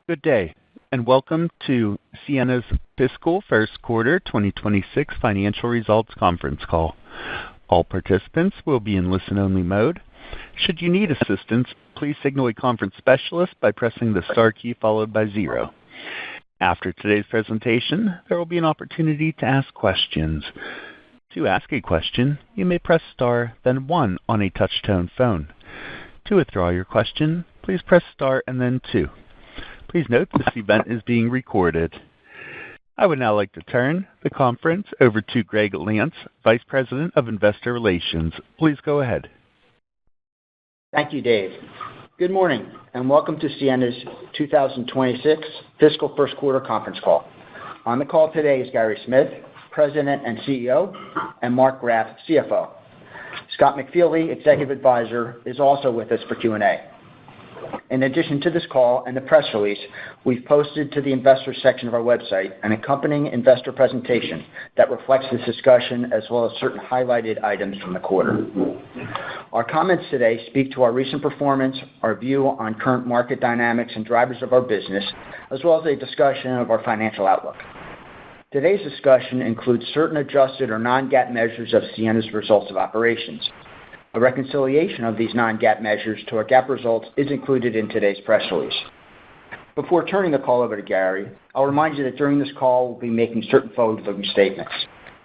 Good day, and welcome to Ciena's fiscal first quarter 2026 financial results conference call. All participants will be in listen-only mode. Should you need assistance, please signal a conference specialist by pressing the star key followed by 0. After today's presentation, there will be an opportunity to ask questions. To ask a question, you may press star, then 1 on a touch-tone phone. To withdraw your question, please press star and then 2. Please note this event is being recorded. I would now like to turn the conference over to Greg Lance, Vice President of Investor Relations. Please go ahead. Thank you, Dave. Good morning, and welcome to Ciena's 2026 fiscal first quarter conference call. On the call today is Gary Smith, President and CEO, and Mark Graff, CFO. Scott McFeely, Executive Advisor, is also with us for Q&A. In addition to this call and the press release, we've posted to the investor section of our website an accompanying investor presentation that reflects this discussion as well as certain highlighted items from the quarter. Our comments today speak to our recent performance, our view on current market dynamics and drivers of our business, as well as a discussion of our financial outlook. Today's discussion includes certain adjusted or non-GAAP measures of Ciena's results of operations. A reconciliation of these non-GAAP measures to our GAAP results is included in today's press release. Before turning the call over to Gary, I'll remind you that during this call, we'll be making certain forward-looking statements.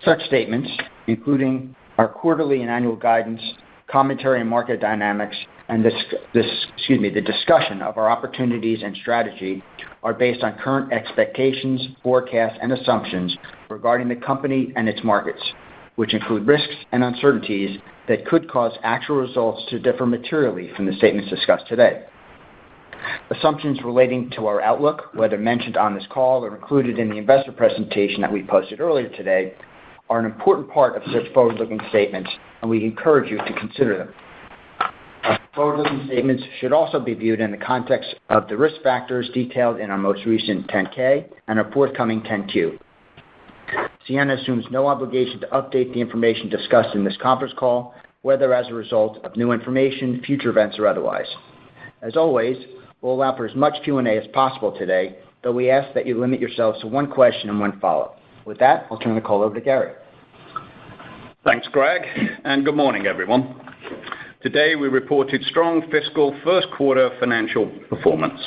Such statements, including our quarterly and annual guidance, commentary on market dynamics, and the discussion of our opportunities and strategy, are based on current expectations, forecasts, and assumptions regarding the company and its markets, which include risks and uncertainties that could cause actual results to differ materially from the statements discussed today. Assumptions relating to our outlook, whether mentioned on this call or included in the investor presentation that we posted earlier today, are an important part of such forward-looking statements, and we encourage you to consider them. Our forward-looking statements should also be viewed in the context of the risk factors detailed in our most recent 10-K and our forthcoming 10-Q. Ciena assumes no obligation to update the information discussed in this conference call, whether as a result of new information, future events, or otherwise. As always, we'll allow for as much Q&A as possible today, though we ask that you limit yourselves to one question and one follow-up. With that, I'll turn the call over to Gary. Thanks, Greg, and good morning, everyone. Today, we reported strong fiscal first quarter financial performance.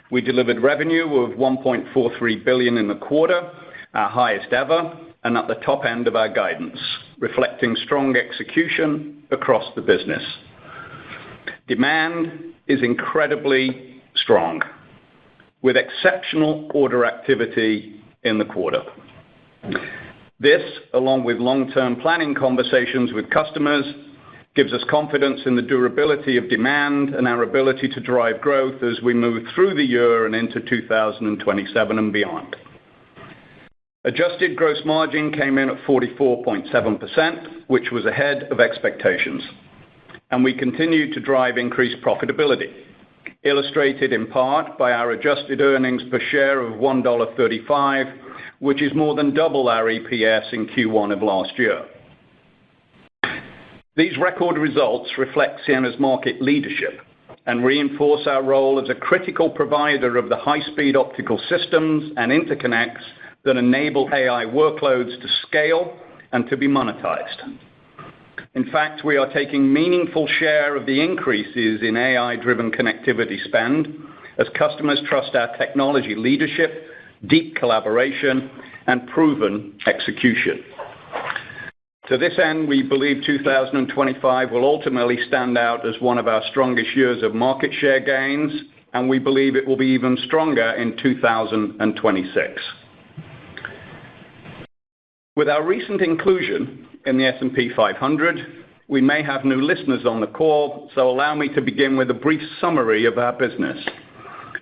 We delivered revenue of $1.43 billion in the quarter, our highest ever, and at the top end of our guidance, reflecting strong execution across the business. Demand is incredibly strong, with exceptional order activity in the quarter. This, along with long-term planning conversations with customers, gives us confidence in the durability of demand and our ability to drive growth as we move through the year and into 2027 and beyond. Adjusted gross margin came in at 44.7%, which was ahead of expectations, and we continued to drive increased profitability, illustrated in part by our adjusted earnings per share of $1.35, which is more than double our EPS in Q1 of last year. These record results reflect Ciena's market leadership and reinforce our role as a critical provider of the high-speed optical systems and interconnects that enable AI workloads to scale and to be monetized. In fact, we are taking meaningful share of the increases in AI-driven connectivity spend as customers trust our technology leadership, deep collaboration, and proven execution. To this end, we believe 2025 will ultimately stand out as one of our strongest years of market share gains, and we believe it will be even stronger in 2026. With our recent inclusion in the S&P 500, we may have new listeners on the call, so allow me to begin with a brief summary of our business.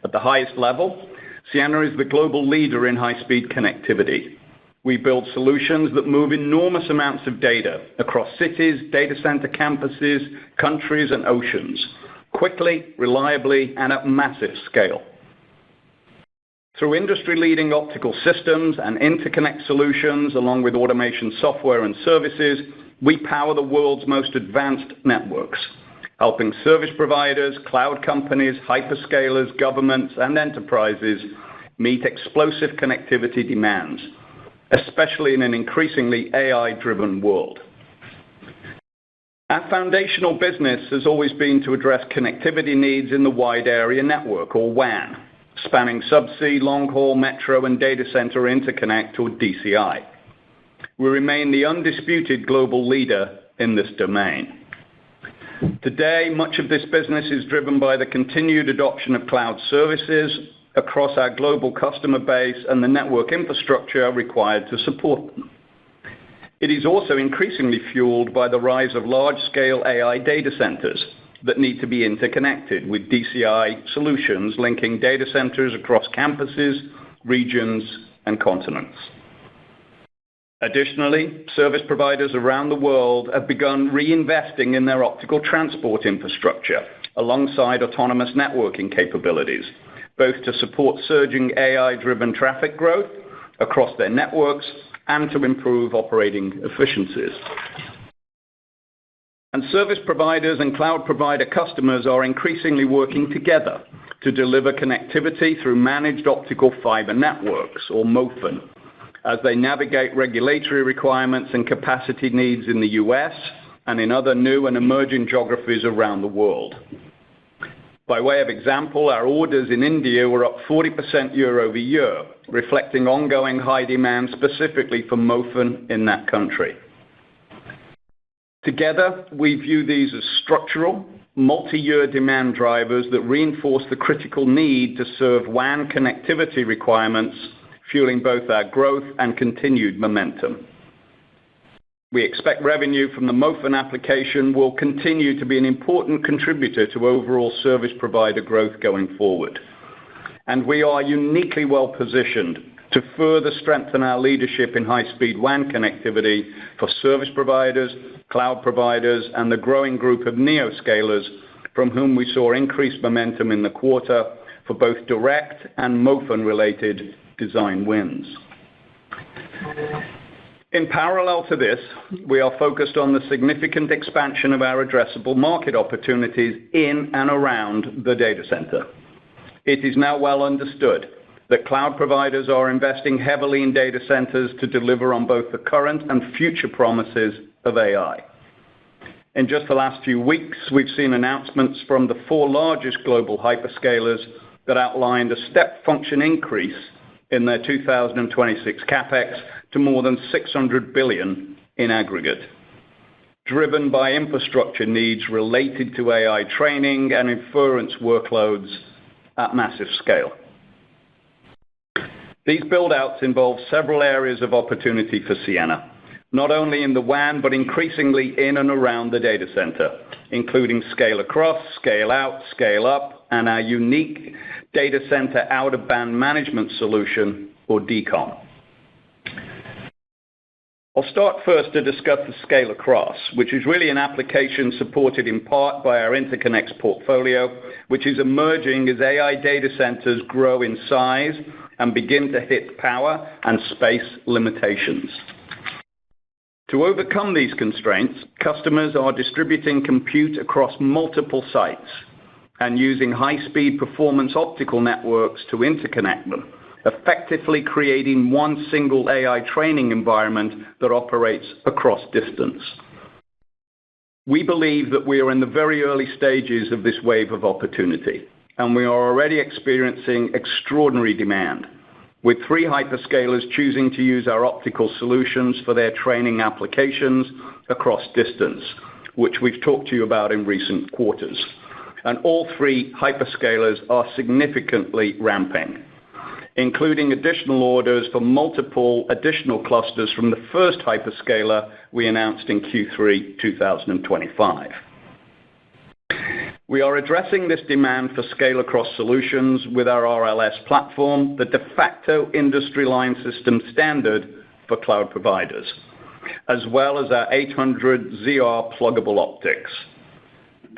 At the highest level, Ciena is the global leader in high-speed connectivity. We build solutions that move enormous amounts of data across cities, data center campuses, countries, and oceans, quickly, reliably, and at massive scale. Through industry-leading optical systems and interconnect solutions, along with automation software and services, we power the world's most advanced networks, helping service providers, cloud companies, hyperscalers, governments, and enterprises meet explosive connectivity demands, especially in an increasingly AI-driven world. Our foundational business has always been to address connectivity needs in the wide area network, or WAN, spanning subsea, long-haul, metro, and data center interconnect, or DCI. We remain the undisputed global leader in this domain. Today, much of this business is driven by the continued adoption of cloud services across our global customer base and the network infrastructure required to support them. It is also increasingly fueled by the rise of large-scale AI data centers that need to be interconnected with DCI solutions linking data centers across campuses, regions, and continents. Additionally, service providers around the world have begun reinvesting in their optical transport infrastructure alongside autonomous networking capabilities, both to support surging AI-driven traffic growth across their networks and to improve operating efficiencies. And service providers and cloud provider customers are increasingly working together to deliver connectivity through managed optical fiber networks, or MOFN, as they navigate regulatory requirements and capacity needs in the US and in other new and emerging geographies around the world. By way of example, our orders in India were up 40% year over year, reflecting ongoing high demand specifically for MOFN in that country. Together, we view these as structural, multi-year demand drivers that reinforce the critical need to serve WAN connectivity requirements, fueling both our growth and continued momentum. We expect revenue from the MOFN application will continue to be an important contributor to overall service provider growth going forward. And we are uniquely well positioned to further strengthen our leadership in high-speed WAN connectivity for service providers, cloud providers, and the growing group of neoscalers from whom we saw increased momentum in the quarter for both direct and MOFN-related design wins. In parallel to this, we are focused on the significant expansion of our addressable market opportunities in and around the data center. It is now well understood that cloud providers are investing heavily in data centers to deliver on both the current and future promises of AI. In just the last few weeks, we've seen announcements from the 4 largest global hyperscalers that outlined a step function increase in their 2026 CapEx to more than $600 billion in aggregate, driven by infrastructure needs related to AI training and inference workloads at massive scale. These build-outs involve several areas of opportunity for Ciena, not only in the WAN, but increasingly in and around the data center, including scale across, scale out, scale up, and our unique data center out-of-band management solution, or DCOM. I'll start first to discuss the scale across, which is really an application supported in part by our interconnects portfolio, which is emerging as AI data centers grow in size and begin to hit power and space limitations. To overcome these constraints, customers are distributing compute across multiple sites and using high-speed performance optical networks to interconnect them, effectively creating one single AI training environment that operates across distance. We believe that we are in the very early stages of this wave of opportunity, and we are already experiencing extraordinary demand, with 3 hyperscalers choosing to use our optical solutions for their training applications across distance, which we've talked to you about in recent quarters. And all 3 hyperscalers are significantly ramping, including additional orders for multiple additional clusters from the first hyperscaler we announced in Q3 2025. We are addressing this demand for scale-across solutions with our RLS platform, the de facto industry line system standard for cloud providers, as well as our 800ZR pluggable optics.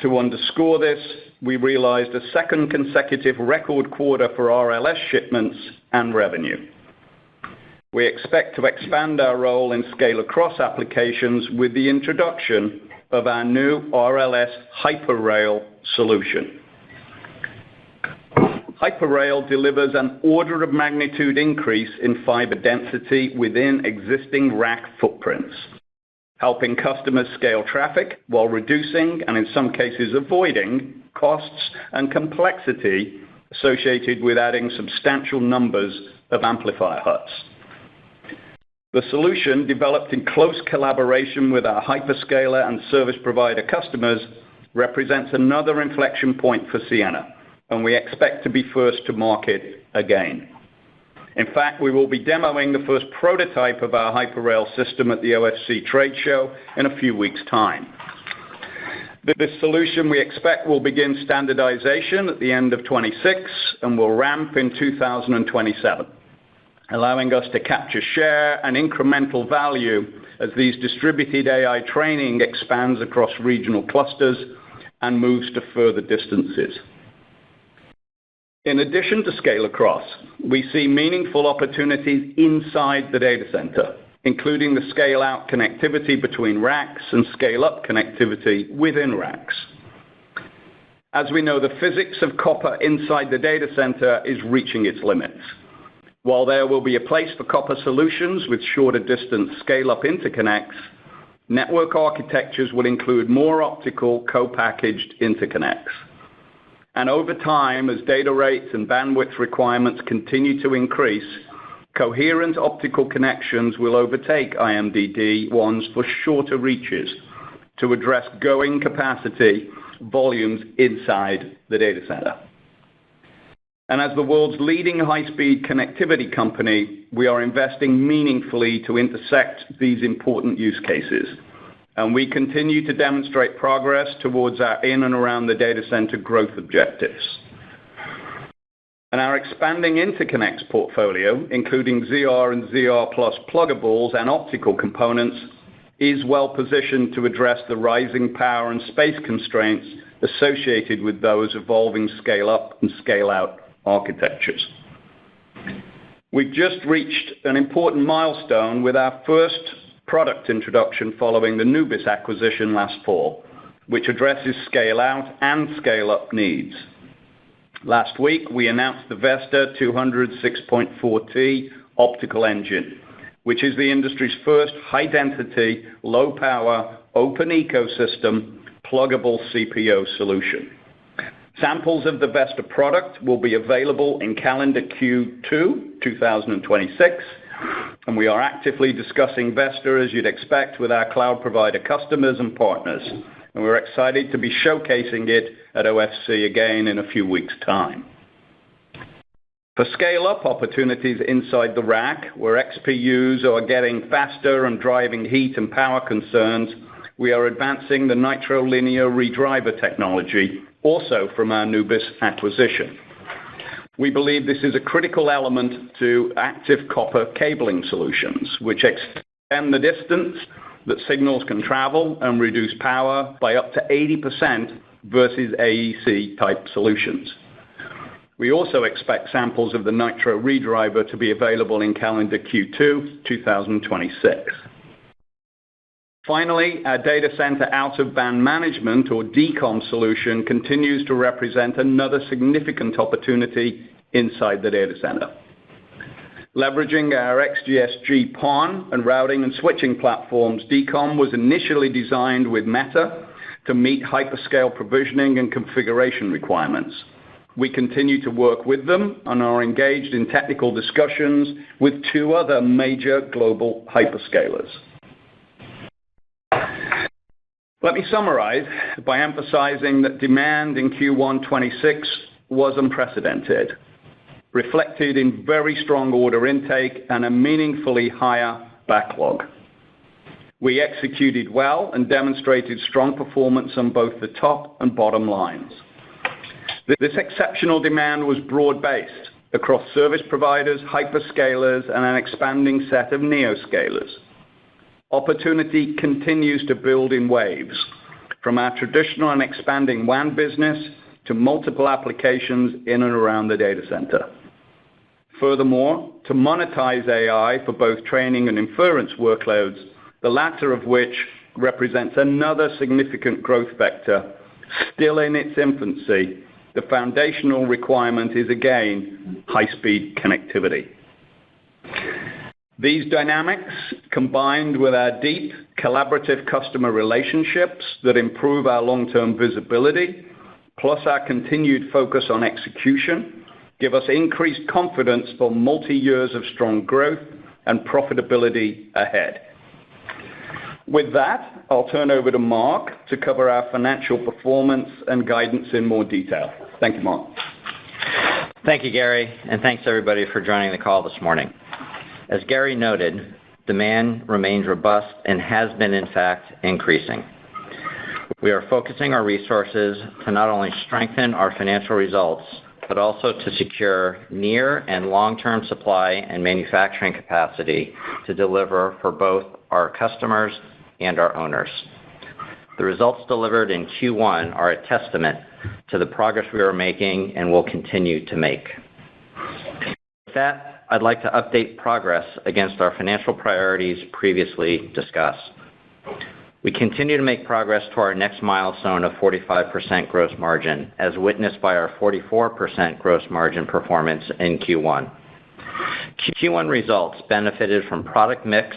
To underscore this, we realized a second consecutive record quarter for RLS shipments and revenue. We expect to expand our role in scale-across applications with the introduction of our new RLS Hyper-Rail solution. Hyper-Rail delivers an order of magnitude increase in fiber density within existing rack footprints, helping customers scale traffic while reducing, and in some cases avoiding, costs and complexity associated with adding substantial numbers of amplifier huts. The solution, developed in close collaboration with our hyperscaler and service provider customers, represents another inflection point for Ciena, and we expect to be first to market again. In fact, we will be demoing the first prototype of our Hyper-Rail system at the OFC trade show in a few weeks' time. This solution, we expect, will begin standardization at the end of 26 and will ramp in 2027, allowing us to capture share and incremental value as these distributed AI training expands across regional clusters and moves to further distances. In addition to scale across, we see meaningful opportunities inside the data center, including the scale-out connectivity between racks and scale-up connectivity within racks. As we know, the physics of copper inside the data center is reaching its limits. While there will be a place for copper solutions with shorter distance scale-up interconnects, network architectures will include more optical co-packaged interconnects. And over time, as data rates and bandwidth requirements continue to increase, coherent optical connections will overtake IMDD ones for shorter reaches to address going capacity volumes inside the data center. And as the world's leading high-speed connectivity company, we are investing meaningfully to intersect these important use cases. And we continue to demonstrate progress towards our in and around the data center growth objectives. And our expanding interconnects portfolio, including ZR and ZR+ pluggables and optical components, is well positioned to address the rising power and space constraints associated with those evolving scale-up and scale-out architectures. We've just reached an important milestone with our first product introduction following the Nubis acquisition last fall, which addresses scale-out and scale-up needs. Last week, we announced the Vesta 206.4T optical engine, which is the industry's first high-density, low-power, open ecosystem, pluggable CPO solution. Samples of the Vesta product will be available in calendar Q2 2026, and we are actively discussing Vesta, as you'd expect, with our cloud provider customers and partners. And we're excited to be showcasing it at OFC again in a few weeks' time. For scale-up opportunities inside the rack, where XPUs are getting faster and driving heat and power concerns, we are advancing the nitrolinear redriver technology, also from our Nubis acquisition. We believe this is a critical element to active copper cabling solutions, which extend the distance that signals can travel and reduce power by up to 80% versus AEC-type solutions. We also expect samples of the Nitro redriver to be available in calendar Q2 2026. Finally, our data center out-of-band management, or DCOM solution, continues to represent another significant opportunity inside the data center. Leveraging our XGS-G PON and routing and switching platforms, DCOM was initially designed with Meta to meet hyperscale provisioning and configuration requirements. We continue to work with them and are engaged in technical discussions with two other major global hyperscalers. Let me summarize by emphasizing that demand in Q1 26 was unprecedented, reflected in very strong order intake and a meaningfully higher backlog. We executed well and demonstrated strong performance on both the top and bottom lines. This exceptional demand was broad-based across service providers, hyperscalers, and an expanding set of neoscalers. Opportunity continues to build in waves, from our traditional and expanding WAN business to multiple applications in and around the data center. Furthermore, to monetize AI for both training and inference workloads, the latter of which represents another significant growth vector still in its infancy. The foundational requirement is, again, high-speed connectivity. These dynamics, combined with our deep collaborative customer relationships that improve our long-term visibility, plus our continued focus on execution, give us increased confidence for multi-years of strong growth and profitability ahead. With that, I'll turn over to Mark to cover our financial performance and guidance in more detail. Thank you, Mark. Thank you, Gary, and thanks everybody for joining the call this morning. As Gary noted, demand remains robust and has been, in fact, increasing. We are focusing our resources to not only strengthen our financial results, but also to secure near and long-term supply and manufacturing capacity to deliver for both our customers and our owners. The results delivered in Q1 are a testament to the progress we are making and will continue to make. With that, I'd like to update progress against our financial priorities previously discussed. We continue to make progress to our next milestone of 45% gross margin, as witnessed by our 44% gross margin performance in Q1. Q1 results benefited from product mix,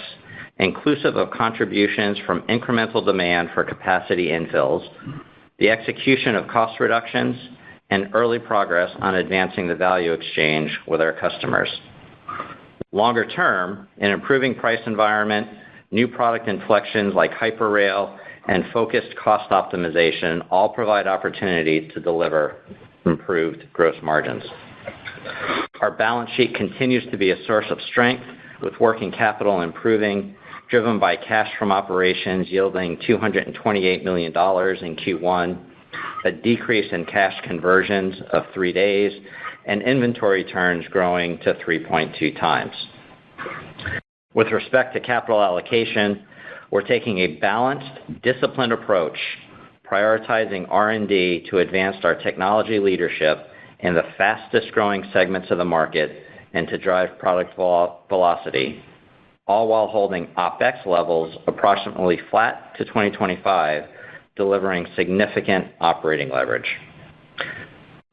inclusive of contributions from incremental demand for capacity infills, the execution of cost reductions, and early progress on advancing the value exchange with our customers. Longer term, an improving price environment, new product inflections like hyperrail, and focused cost optimization all provide opportunity to deliver improved gross margins. Our balance sheet continues to be a source of strength, with working capital improving, driven by cash from operations yielding $228 million in Q1, a decrease in cash conversions of 3 days, and inventory turns growing to 3.2 times. With respect to capital allocation, we're taking a balanced, disciplined approach, prioritizing R&D to advance our technology leadership in the fastest-growing segments of the market and to drive product velocity, all while holding OpEx levels approximately flat to 2025, delivering significant operating leverage.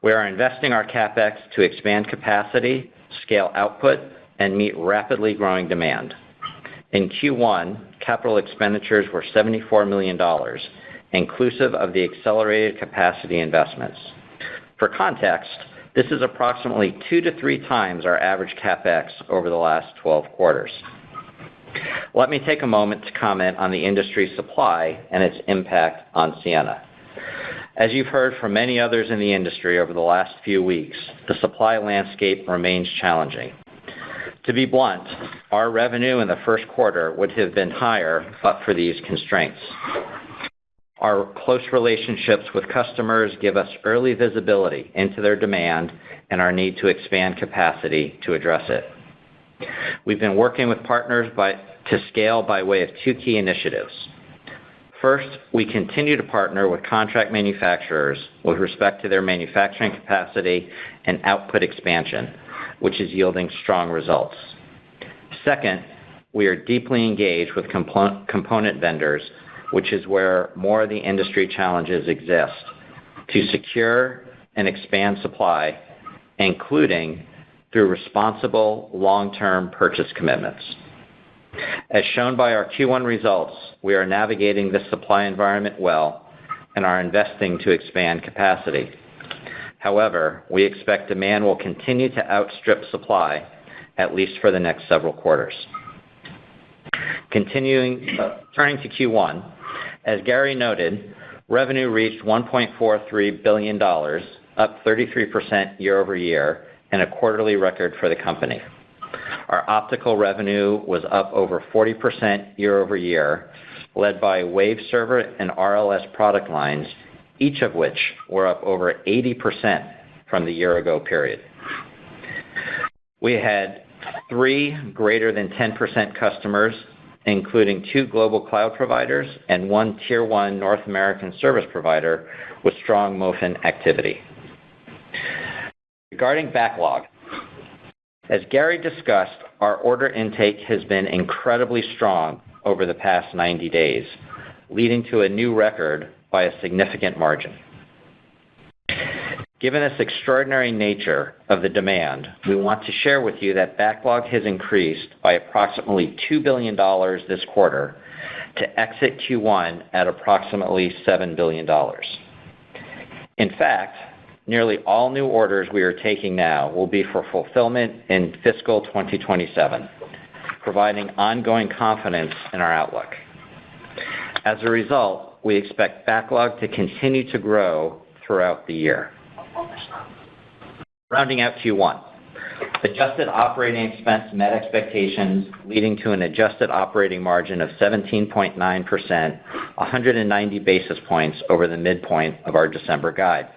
We are investing our CapEx to expand capacity, scale output, and meet rapidly growing demand. In Q1, capital expenditures were $74 million, inclusive of the accelerated capacity investments. For context, this is approximately 2 to 3 times our average CapEx over the last 12 quarters. Let me take a moment to comment on the industry supply and its impact on Ciena. As you've heard from many others in the industry over the last few weeks, the supply landscape remains challenging. To be blunt, our revenue in the first quarter would have been higher but for these constraints. Our close relationships with customers give us early visibility into their demand and our need to expand capacity to address it. We've been working with partners to scale by way of 2 key initiatives. First, we continue to partner with contract manufacturers with respect to their manufacturing capacity and output expansion, which is yielding strong results. Second, we are deeply engaged with component vendors, which is where more of the industry challenges exist, to secure and expand supply, including through responsible long-term purchase commitments. As shown by our Q1 results, we are navigating this supply environment well and are investing to expand capacity. However, we expect demand will continue to outstrip supply, at least for the next several quarters. Turning to Q1, as Gary noted, revenue reached $1.43 billion, up 33% year over year, and a quarterly record for the company. Our optical revenue was up over 40% year over year, led by Waveserver and RLS product lines, each of which were up over 80% from the year-ago period. We had 3 greater than 10% customers, including 2 global cloud providers and 1 Tier 1 North American service provider with strong MOFN activity. Regarding backlog, as Gary discussed, our order intake has been incredibly strong over the past 90 days, leading to a new record by a significant margin. Given this extraordinary nature of the demand, we want to share with you that backlog has increased by approximately $2 billion this quarter to exit Q1 at approximately $7 billion. In fact, nearly all new orders we are taking now will be for fulfillment in fiscal 2027, providing ongoing confidence in our outlook. As a result, we expect backlog to continue to grow throughout the year. Rounding out Q1, adjusted operating expense met expectations, leading to an adjusted operating margin of 17.9%, 190 basis points over the midpoint of our December guide.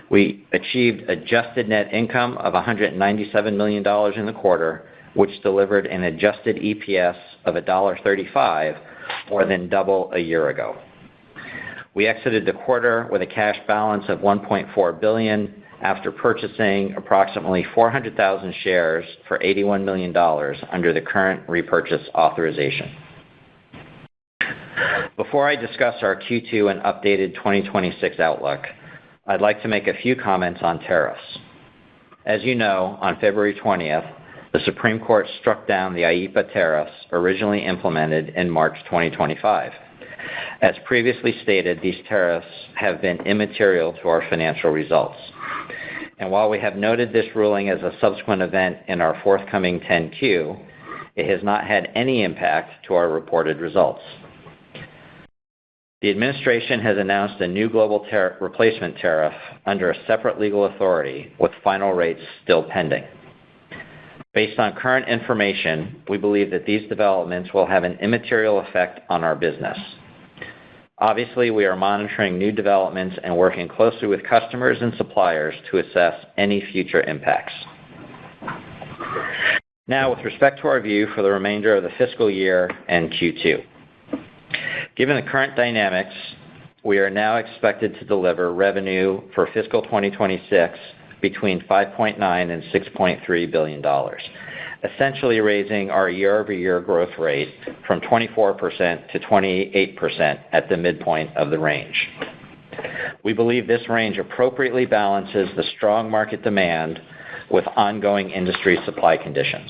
We achieved adjusted net income of $197 million in the quarter, which delivered an adjusted EPS of $1.35, more than double a year ago. We exited the quarter with a cash balance of $1.4 billion after purchasing approximately 400,000 shares for $81 million under the current repurchase authorization. Before I discuss our Q2 and updated 2026 outlook, I'd like to make a few comments on tariffs. As you know, on February 20th, the Supreme Court struck down the IEEPA tariffs originally implemented in March 2025. As previously stated, these tariffs have been immaterial to our financial results. And while we have noted this ruling as a subsequent event in our forthcoming 10-Q, it has not had any impact to our reported results. The administration has announced a new global replacement tariff under a separate legal authority, with final rates still pending. Based on current information, we believe that these developments will have an immaterial effect on our business. Obviously, we are monitoring new developments and working closely with customers and suppliers to assess any future impacts. Now, with respect to our view for the remainder of the fiscal year and Q2. Given the current dynamics, we are now expected to deliver revenue for fiscal 2026 between $5.9 and $6.3 billion, essentially raising our year-over-year growth rate from 24% to 28% at the midpoint of the range. We believe this range appropriately balances the strong market demand with ongoing industry supply conditions.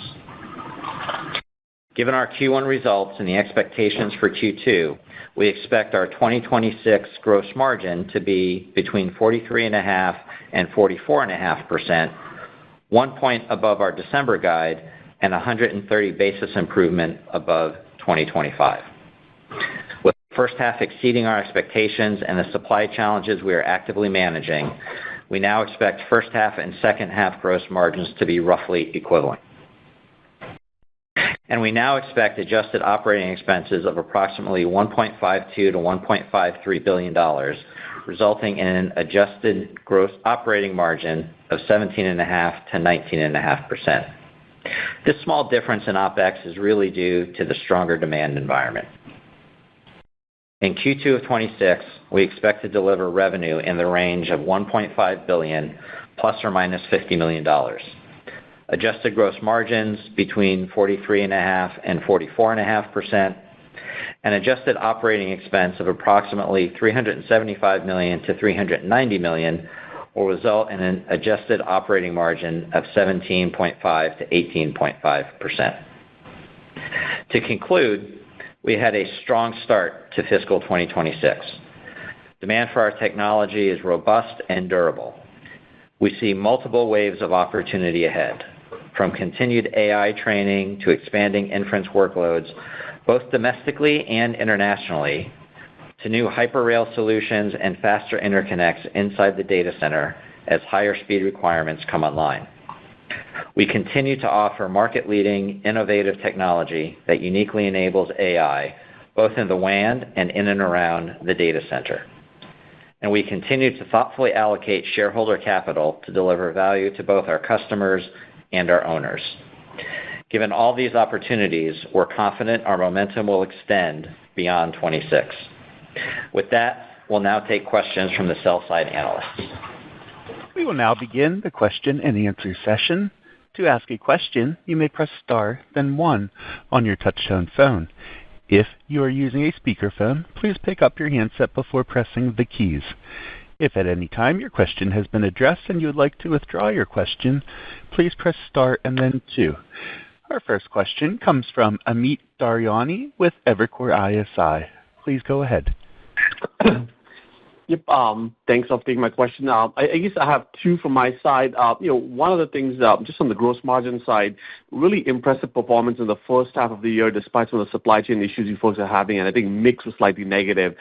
Given our Q1 results and the expectations for Q2, we expect our 2026 gross margin to be between 43.5% and 44.5%, 1 point above our December guide, and 130 basis improvement above 2025. With the first half exceeding our expectations and the supply challenges we are actively managing, we now expect first half and second half gross margins to be roughly equivalent. And we now expect adjusted operating expenses of approximately $1.52 to $1.53 billion, resulting in an adjusted gross operating margin of 17.5% to 19.5%. This small difference in OpEx is really due to the stronger demand environment. In Q2 of 26, we expect to deliver revenue in the range of $1.5 billion plus or minus $50 million. Adjusted gross margins between 43.5% and 44.5%, and adjusted operating expense of approximately $375 million to $390 million will result in an adjusted operating margin of 17.5% to 18.5%. To conclude, we had a strong start to fiscal 2026. Demand for our technology is robust and durable. We see multiple waves of opportunity ahead, from continued AI training to expanding inference workloads, both domestically and internationally, to new hyper-rail solutions and faster interconnects inside the data center as higher speed requirements come online. We continue to offer market-leading, innovative technology that uniquely enables AI, both in the WAN and in and around the data center. And we continue to thoughtfully allocate shareholder capital to deliver value to both our customers and our owners. Given all these opportunities, we're confident our momentum will extend beyond 26. With that, we'll now take questions from the sell-side analysts. We will now begin the question and answer session. To ask a question, you may press star, then 1 on your touchtone phone. If you are using a speakerphone, please pick up your handset before pressing the keys. If at any time your question has been addressed and you would like to withdraw your question, please press star and then 2. Our first question comes from Amit Daryanani with Evercore ISI. Please go ahead. Yep. Thanks for taking my question. I guess I have two from my side. One of the things, just on the gross margin side, really impressive performance in the first half of the year, despite some of the supply chain issues you folks are having, and I think mix was slightly negative.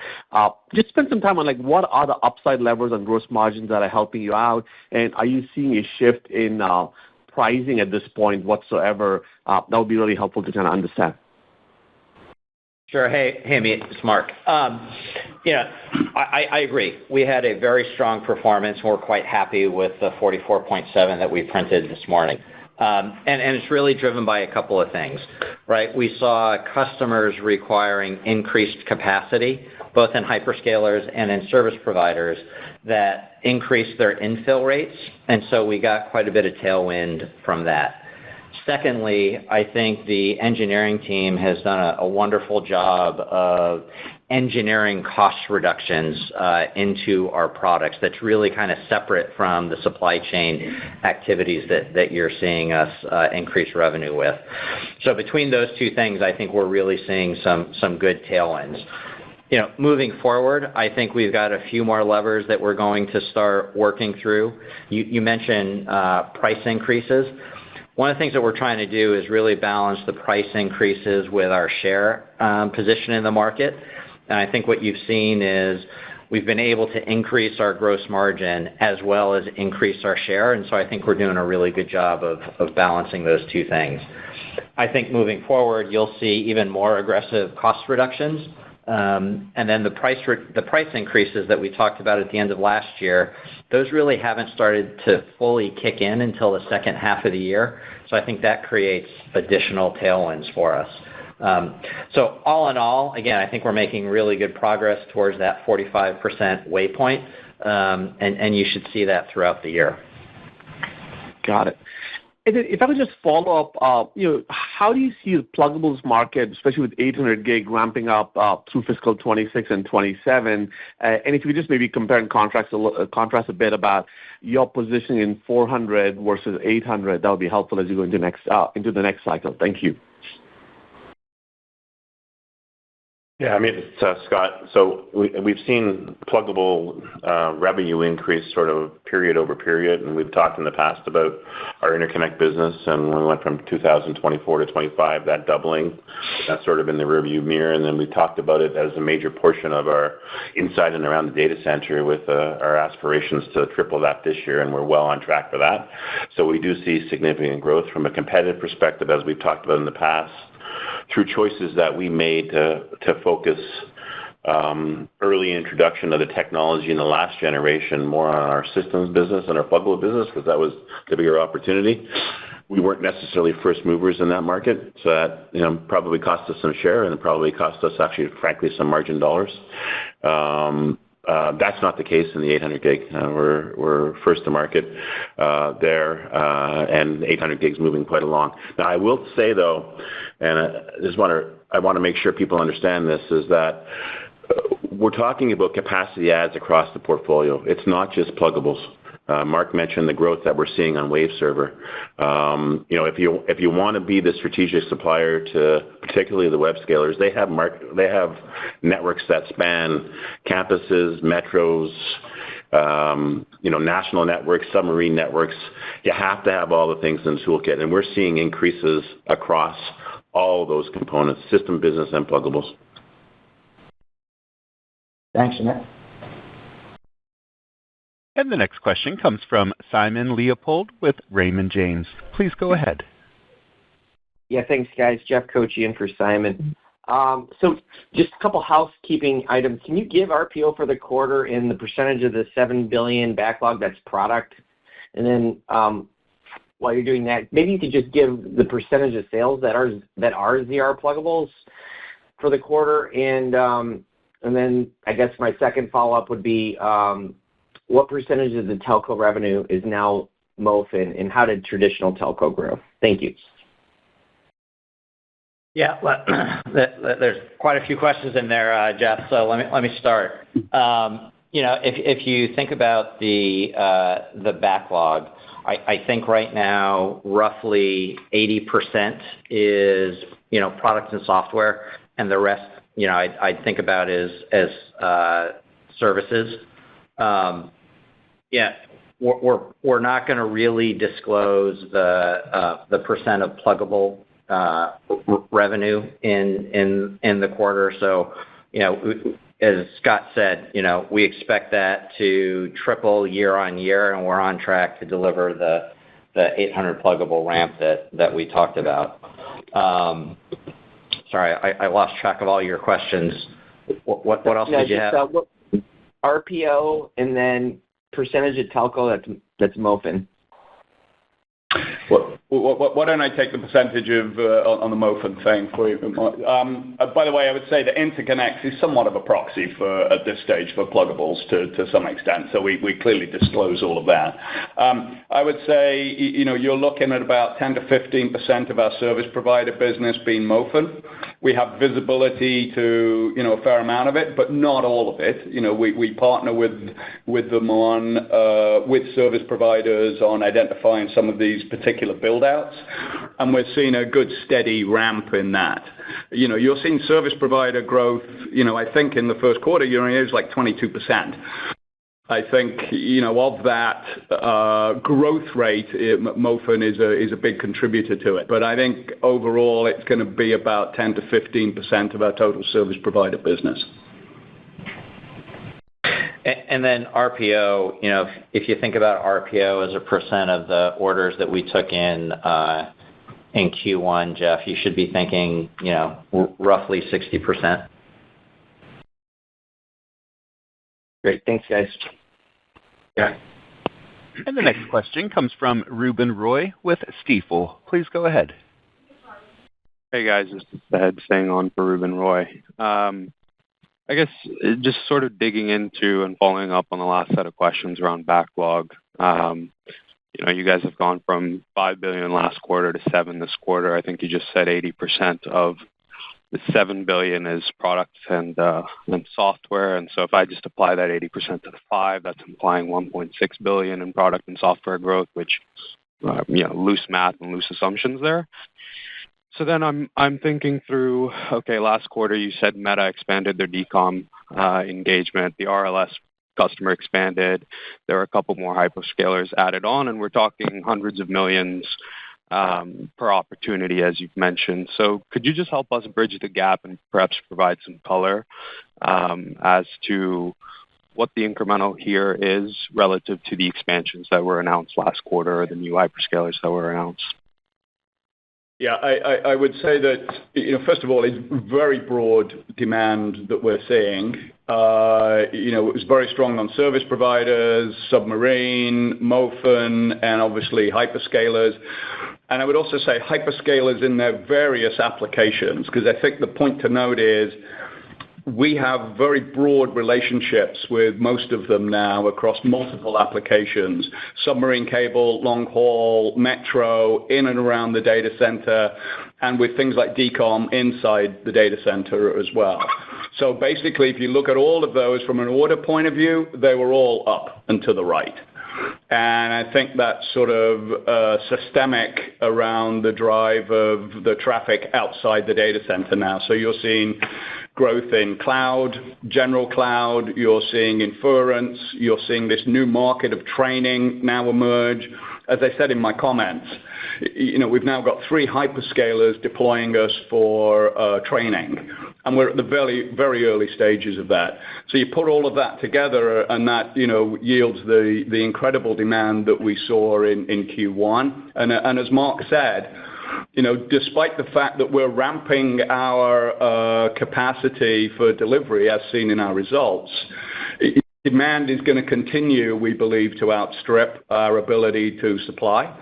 Just spend some time on what are the upside levers on gross margins that are helping you out, and are you seeing a shift in pricing at this point whatsoever? That would be really helpful to kind of understand. Sure. Hey, Amit, it's Mark. I agree. We had a very strong performance. We're quite happy with the 44.7 that we printed this morning. And it's really driven by a couple of things, right? We saw customers requiring increased capacity, both in hyperscalers and in service providers, that increased their infill rates, and so we got quite a bit of tailwind from that. Secondly, I think the engineering team has done a wonderful job of engineering cost reductions into our products that's really kind of separate from the supply chain activities that you're seeing us increase revenue with. So between those two things, I think we're really seeing some good tailwinds. Moving forward, I think we've got a few more levers that we're going to start working through. You mentioned price increases. One of the things that we're trying to do is really balance the price increases with our share position in the market. And I think what you've seen is we've been able to increase our gross margin as well as increase our share, and so I think we're doing a really good job of balancing those two things. I think moving forward, you'll see even more aggressive cost reductions. And then the price increases that we talked about at the end of last year, those really haven't started to fully kick in until the second half of the year. So I think that creates additional tailwinds for us. So all in all, again, I think we're making really good progress towards that 45% waypoint, and you should see that throughout the year. Got it. And then if I could just follow up, how do you see the pluggables market, especially with 800 gig ramping up through fiscal 26 and 27? And if you could just maybe compare and contrast a bit about your position in 400 versus 800, that would be helpful as you go into the next cycle. Thank you. Yeah, I mean, it's Scott. So we've seen pluggable revenue increase sort of period over period, and we've talked in the past about our interconnect business, and when we went from 2024 to 25, that doubling, that's sort of in the rearview mirror, and then we talked about it as a major portion of our inside and around the data center with our aspirations to triple that this year, and we're well on track for that. So we do see significant growth from a competitive perspective, as we've talked about in the past, through choices that we made to focus early introduction of the technology in the last generation more on our systems business and our pluggable business, because that was the bigger opportunity. We weren't necessarily first movers in that market, so that probably cost us some share, and it probably cost us actually, frankly, some margin dollars. That's not the case in the 800 gig. We're first to market there, and 800 gig is moving quite along. Now, I will say, though, and I want to make sure people understand this, is that we're talking about capacity adds across the portfolio. It's not just pluggables. Mark mentioned the growth that we're seeing on Waveserver. If you want to be the strategic supplier to particularly the web scalers, they have networks that span campuses, metros, national networks, submarine networks. You have to have all the things in the toolkit, and we're seeing increases across all of those components, system, business, and pluggables. Thanks, Amit. And the next question comes from Simon Leopold with Raymond James. Please go ahead. Yeah, thanks, guys. Jeff Koche in for Simon. So just a couple housekeeping items. Can you give RPO for the quarter and the percentage of the $7 billion backlog that's product? And then while you're doing that, maybe you could just give the percentage of sales that are ZR pluggables for the quarter. And then I guess my second follow-up would be what percentage of the telco revenue is now MOFN, and how did traditional telco grow? Thank you. Yeah, well, there's quite a few questions in there, Jeff. So let me start. If you think about the backlog, I think right now roughly 80% is products and software, and the rest I'd think about as services. We're not going to really disclose the percent of pluggable revenue in the quarter. So, as Scott said, we expect that to triple year on year, and we're on track to deliver the 800 pluggable ramp that we talked about. Sorry, I lost track of all your questions. What else did you have? RPO and then percentage of telco that's MOFN. Why don't I take the percentage of on the MOFN thing for you? By the way, I would say the interconnect is somewhat of a proxy for at this stage for pluggables to some extent. So we clearly disclose all of that. I would say you're looking at about 10 to 15% of our service provider business being MOFN. We have visibility to a fair amount of it, but not all of it. We partner with them on with service providers on identifying some of these particular build-outs, and we're seeing a good steady ramp in that. You're seeing service provider growth, I think in the first quarter, year-on-year is like 22%. I think, of that growth rate, MOFN is a big contributor to it. But I think overall it's going to be about 10 to 15% of our total service provider business. And then RPO, if you think about RPO as a percent of the orders that we took in Q1, Jeff, you should be thinking, roughly 60%. Great. Thanks, guys. Yeah. And the next question comes from Ruben Roy with Stifel. Please go ahead. Hey, guys. This is the head staying on for Ruben Roy. I guess just sort of digging into and following up on the last set of questions around backlog. You guys have gone from $5 billion last quarter to $7 billion this quarter. I think you just said 80% of the $7 billion is products and software. And so if I just apply that 80% to the 5, that's implying $1.6 billion in product and software growth, which loose math and loose assumptions there. So then I'm thinking through, okay, last quarter you said Meta expanded their DCOM engagement, the RLS customer expanded, there were a couple more hyperscalers added on, and we're talking hundreds of millions per opportunity, as you've mentioned. So could you just help us bridge the gap and perhaps provide some color as to what the incremental here is relative to the expansions that were announced last quarter or the new hyperscalers that were announced? Yeah, I would say that, first of all, it's very broad demand that we're seeing. It was very strong on service providers, submarine, MOFN, and obviously hyperscalers. And I would also say hyperscalers in their various applications, because I think the point to note is we have very broad relationships with most of them now across multiple applications, submarine cable, long haul, metro, in and around the data center, and with things like DCOM inside the data center as well. So basically, if you look at all of those from an order point of view, they were all up and to the right. And I think that's sort of systemic around the drive of the traffic outside the data center now. So you're seeing growth in cloud, general cloud, you're seeing inference, you're seeing this new market of training now emerge. As I said in my comments, we've now got 3 hyperscalers deploying us for training, and we're at the very, very early stages of that. So you put all of that together, and that yields the incredible demand that we saw in Q1. And as Mark said, despite the fact that we're ramping our capacity for delivery, as seen in our results, demand is going to continue, we believe, to outstrip our ability to supply.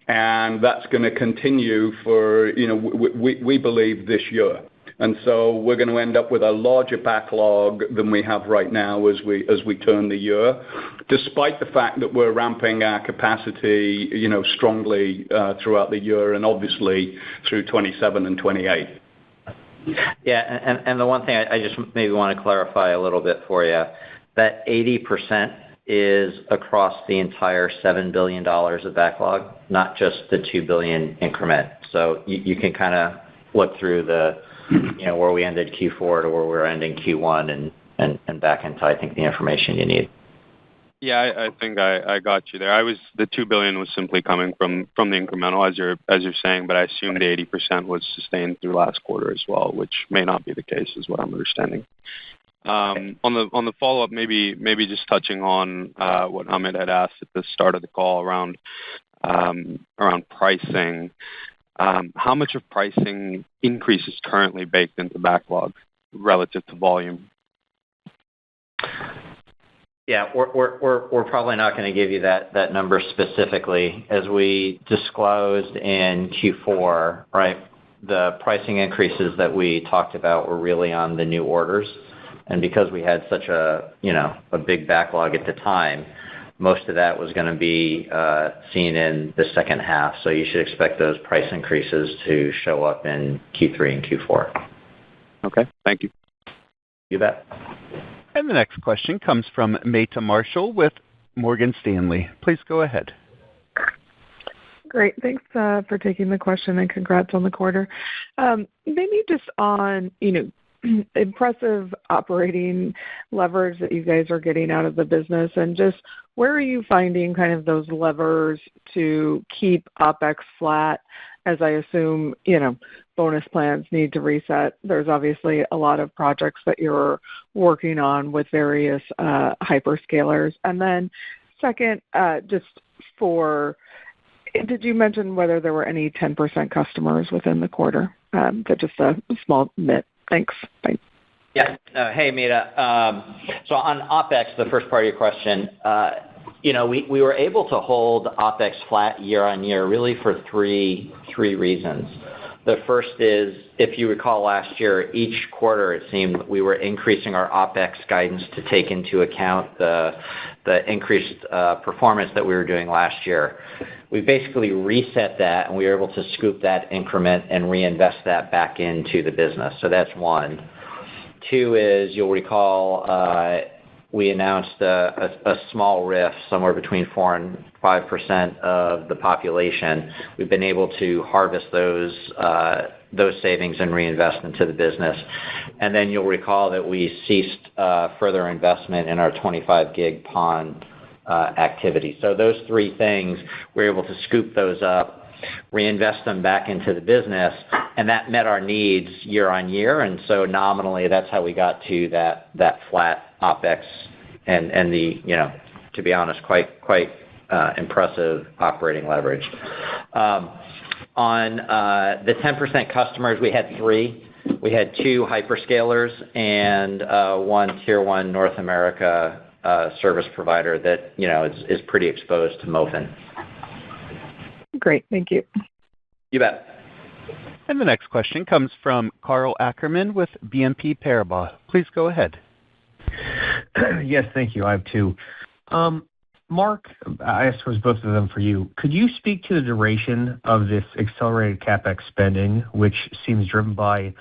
And that's going to continue for, we believe, this year. And so we're going to end up with a larger backlog than we have right now as we turn the year, despite the fact that we're ramping our capacity, strongly throughout the year and obviously through 27 and 28. Yeah, and the one thing I just maybe want to clarify a little bit for you, that 80% is across the entire $7 billion of backlog, not just the $2 billion increment. So you can kind of look through the, where we ended Q4 to where we're ending Q1 and back into, I think, the information you need. Yeah, I think I got you there. The $2 billion was simply coming from the incremental, as you're saying, but I assumed the 80% was sustained through last quarter as well, which may not be the case, is what I'm understanding. On the follow-up, maybe just touching on what Amit had asked at the start of the call around pricing. How much of pricing increase is currently baked into backlog relative to volume? Yeah, we're probably not going to give you that number specifically. As we disclosed in Q4, right, the pricing increases that we talked about were really on the new orders. And because we had such a big backlog at the time, most of that was going to be seen in the second half. So you should expect those price increases to show up in Q3 and Q4. Okay, thank you. You bet. And the next question comes from Meta Marshall with Morgan Stanley. Please go ahead. Great. Thanks for taking the question, and congrats on the quarter. Maybe just on, impressive operating leverage that you guys are getting out of the business, and just where are you finding kind of those levers to keep OpEx flat, as I assume, bonus plans need to reset. There's obviously a lot of projects that you're working on with various hyperscalers. And then second, did you mention whether there were any 10% customers within the quarter? Just a small nit. Thanks. Bye. Yeah. Hey, Meta. So on OpEx, the first part of your question, we were able to hold OpEx flat year on year really for three reasons. The first is, if you recall last year, each quarter it seemed we were increasing our OpEx guidance to take into account the increased performance that we were doing last year. We basically reset that, and we were able to scoop that increment and reinvest that back into the business. So that's one. Two is, you'll recall, we announced a small RIF, somewhere between 4% and 5% of the population. We've been able to harvest those savings and reinvest into the business. And then you'll recall that we ceased further investment in our 25 gig PON activity. So those three things, we're able to scoop those up, reinvest them back into the business, and that met our needs year on year. And so nominally, that's how we got to that flat OpEx and the, to be honest, quite impressive operating leverage. On the 10% customers, we had three. We had two hyperscalers and one tier one North America service provider that is pretty exposed to MOFN. Great. Thank you. You bet. And the next question comes from Karl Ackerman with BNP Paribas. Please go ahead. Yes, thank you. I have two. Mark, I suppose both of them for you. Could you speak to the duration of this accelerated CapEx spending, which seems driven by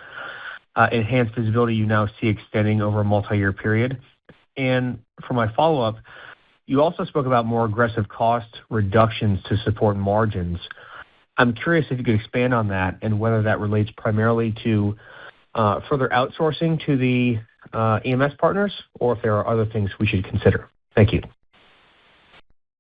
enhanced visibility you now see extending over a multi-year period? And for my follow-up, you also spoke about more aggressive cost reductions to support margins. I'm curious if you could expand on that and whether that relates primarily to further outsourcing to the EMS partners, or if there are other things we should consider. Thank you.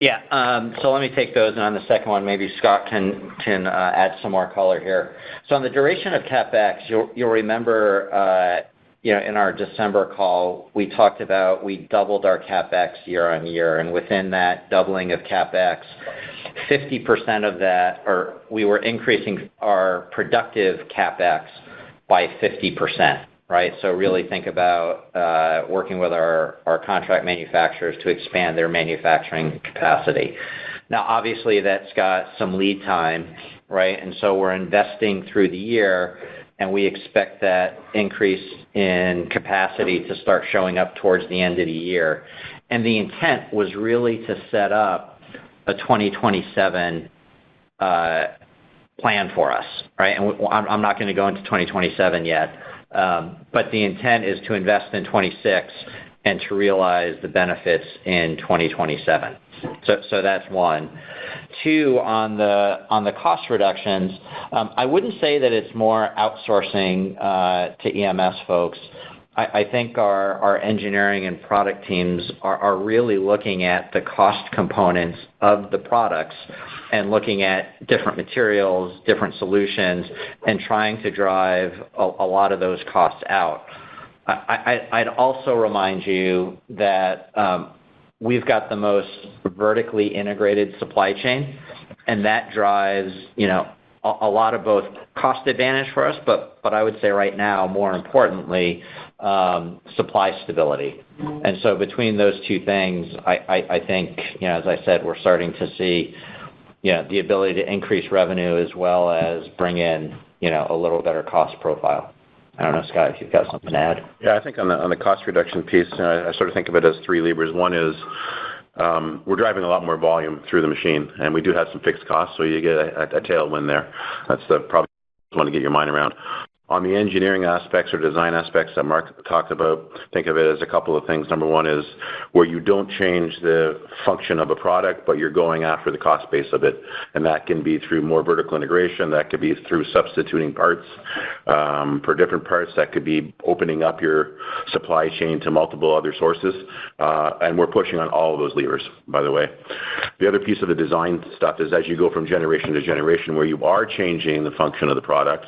Yeah. So let me take those, and on the second one, maybe Scott can add some more color here. So on the duration of CapEx, you'll remember, in our December call, we talked about we doubled our CapEx year on year, and within that doubling of CapEx, 50% of that, or we were increasing our productive CapEx by 50%, right? So really think about working with our contract manufacturers to expand their manufacturing capacity. Now, obviously, that's got some lead time, right? And so we're investing through the year, and we expect that increase in capacity to start showing up towards the end of the year. And the intent was really to set up a 2027 plan for us, right? And I'm not going to go into 2027 yet, But the intent is to invest in 2026 and to realize the benefits in 2027. So that's one. Two, on the cost reductions, I wouldn't say that it's more outsourcing to EMS folks. I think our engineering and product teams are really looking at the cost components of the products and looking at different materials, different solutions, and trying to drive a lot of those costs out. I'd also remind you that we've got the most vertically integrated supply chain, and that drives, a lot of both cost advantage for us, but I would say right now, more importantly, supply stability. And so between those two things, I think, as I said, we're starting to see, the ability to increase revenue as well as bring in, a little better cost profile. I don't know, Scott, if you've got something to add. Yeah, I think on the cost reduction piece, I sort of think of it as three levers. One is we're driving a lot more volume through the machine, and we do have some fixed costs, so you get a tailwind there. That's probably want to get your mind around. On the engineering aspects or design aspects that Mark talked about, think of it as a couple of things. Number one is where you don't change the function of a product, but you're going after the cost base of it. And that can be through more vertical integration. That could be through substituting parts for different parts. That could be opening up your supply chain to multiple other sources. And we're pushing on all of those levers, by the way. The other piece of the design stuff is as you go from generation to generation, where you are changing the function of the product,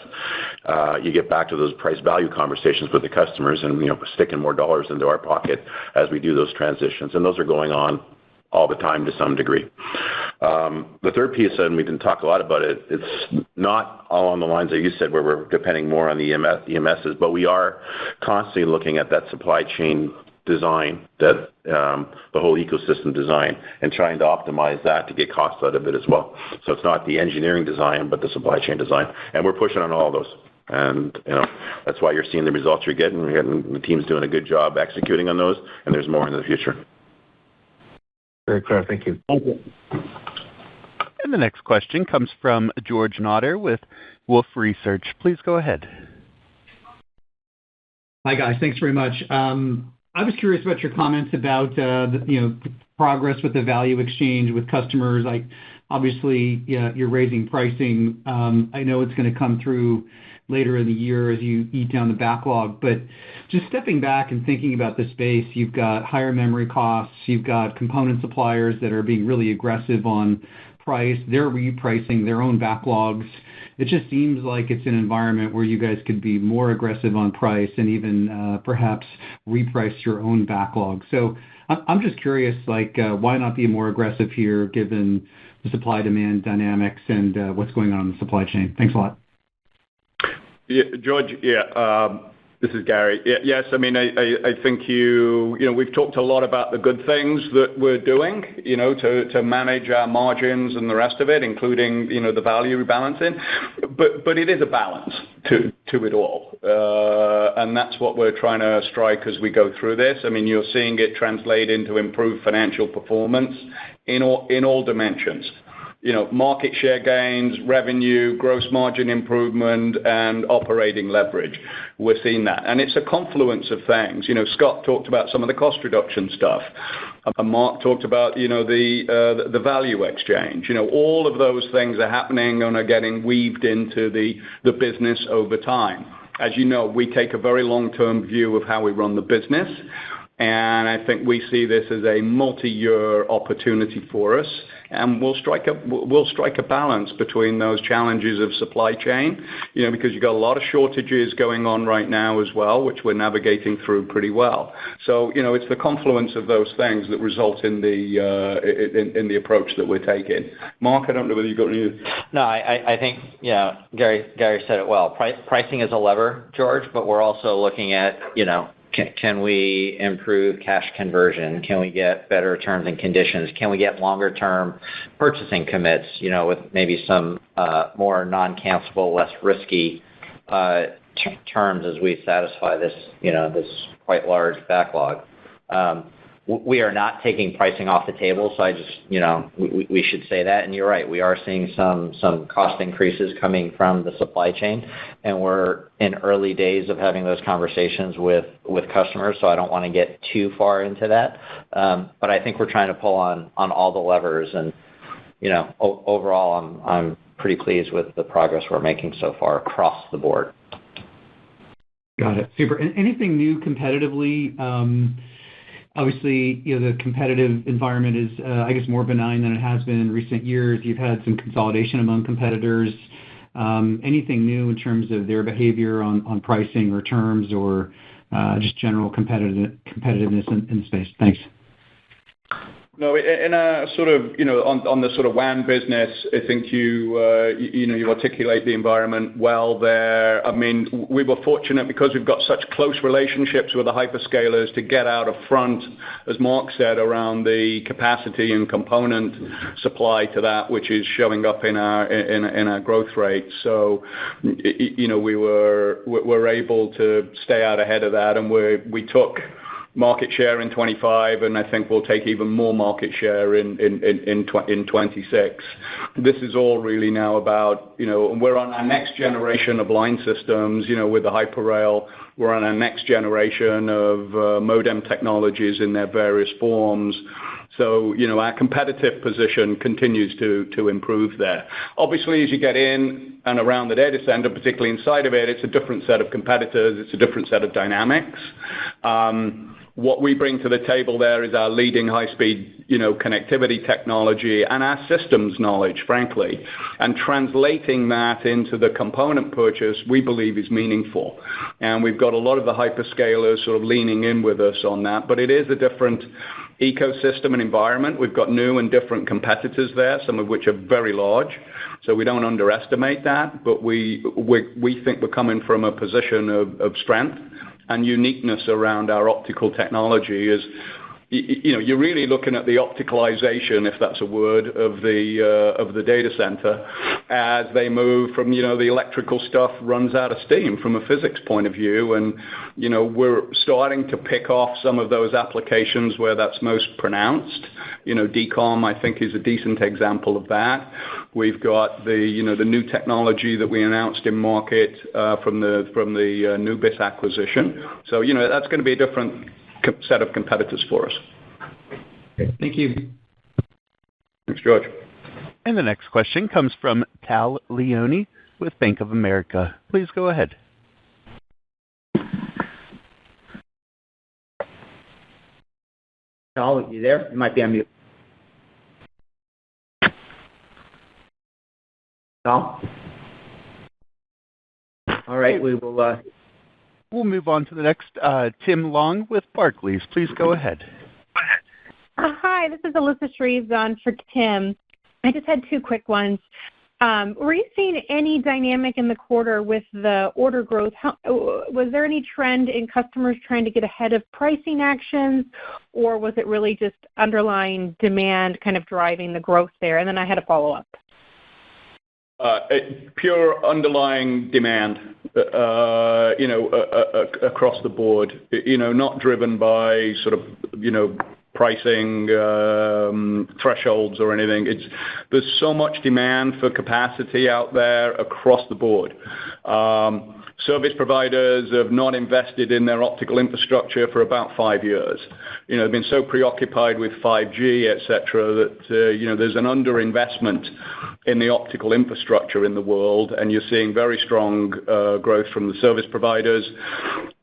you get back to those price value conversations with the customers and sticking more dollars into our pocket as we do those transitions, and those are going on all the time to some degree. The third piece, and we didn't talk a lot about it, it's not all on the lines that you said where we're depending more on the EMSs, but we are constantly looking at that supply chain design, that the whole ecosystem design, and trying to optimize that to get costs out of it as well. So it's not the engineering design, but the supply chain design, and we're pushing on all of those. And that's why you're seeing the results you're getting. The team's doing a good job executing on those, and there's more in the future. Very clear. Thank you. And the next question comes from George Notter with Wolfe Research. Please go ahead. Hi, guys. Thanks very much. I was curious about your comments about progress with the value exchange with customers. Obviously, you're raising pricing. I know it's going to come through later in the year as you eat down the backlog. But just stepping back and thinking about the space, you've got higher memory costs, you've got component suppliers that are being really aggressive on price. They're repricing their own backlogs. It just seems like it's an environment where you guys could be more aggressive on price and even perhaps reprice your own backlog. So I'm just curious, why not be more aggressive here given the supply-demand dynamics and what's going on in the supply chain? Thanks a lot. Yeah, George, this is Gary. Yes, I mean, I think we've talked a lot about the good things that we're doing, to manage our margins and the rest of it, including, the value rebalancing. But it is a balance to it all. And that's what we're trying to strike as we go through this. I mean, you're seeing it translate into improved financial performance in all dimensions. Market share gains, revenue, gross margin improvement, and operating leverage. We're seeing that. And it's a confluence of things. Scott talked about some of the cost reduction stuff. And Mark talked about, the value exchange. All of those things are happening and are getting weaved into the business over time. As you know, we take a very long-term view of how we run the business. And I think we see this as a multi-year opportunity for us. And we'll strike a balance between those challenges of supply chain, because you've got a lot of shortages going on right now as well, which we're navigating through pretty well. So, it's the confluence of those things that result in the approach that we're taking. Mark, I don't know whether you've got any. No, I think, Gary said it well. Pricing is a lever, George, but we're also looking at, can we improve cash conversion? Can we get better terms and conditions? Can we get longer-term purchasing commits, with maybe some more non-cancelable, less risky terms as we satisfy this, this quite large backlog? we are not taking pricing off the table, so I just, we should say that. And you're right, we are seeing some cost increases coming from the supply chain, and we're in early days of having those conversations with customers, so I don't want to get too far into that. But I think we're trying to pull on all the levers, and overall, I'm pretty pleased with the progress we're making so far across the board. Got it. Super. And anything new competitively? Obviously, the competitive environment is, I guess, more benign than it has been in recent years. You've had some consolidation among competitors. Anything new in terms of their behavior on pricing or terms, or just general competitiveness in the space? Thanks. No, in a sort of, on the sort of WAN business, I think you articulate the environment well there. I mean, we were fortunate because we've got such close relationships with the hyperscalers to get out of front, as Mark said, around the capacity and component supply to that, which is showing up in our growth rate. So, we're able to stay out ahead of that, and we took market share in 25, and I think we'll take even more market share in 26. This is all really now about, we're on our next generation of line systems, with the Hyper-Rail. We're on our next generation of modem technologies in their various forms. So, our competitive position continues to improve there. Obviously, as you get in and around the data center, particularly inside of it, it's a different set of competitors. It's a different set of dynamics. What we bring to the table there is our leading high-speed, connectivity technology and our systems knowledge, frankly. And translating that into the component purchase, we believe, is meaningful. And we've got a lot of the hyperscalers sort of leaning in with us on that. But it is a different ecosystem and environment. We've got new and different competitors there, some of which are very large. So we don't underestimate that. But we think we're coming from a position of strength and uniqueness around our optical technology. Is you're really looking at the opticalization, if that's a word, of the data center as they move from, the electrical stuff runs out of steam from a physics point of view. And, we're starting to pick off some of those applications where that's most pronounced. DCOM, I think, is a decent example of that. We've got the new technology that we announced in market from the Nubis acquisition. So, that's going to be a different set of competitors for us. Thank you. Thanks, George. And the next question comes from Tal Liani with Bank of America. Please go ahead. Tal, you there? You might be on mute. Tal? All right, we will... We'll move on to the next, Tim Long with Barclays. Please go ahead. Hi, this is Alyssa Shreves on for Tim. I just had two quick ones. Were you seeing any dynamic in the quarter with the order growth? Was there any trend in customers trying to get ahead of pricing actions, or was it really just underlying demand kind of driving the growth there? And then I had a follow-up. Pure underlying demand, across the board, not driven by sort of, pricing thresholds or anything. There's so much demand for capacity out there across the board. Service providers have not invested in their optical infrastructure for about 5 years. They've been so preoccupied with 5G, et cetera, that, there's an underinvestment in the optical infrastructure in the world, and you're seeing very strong growth from the service providers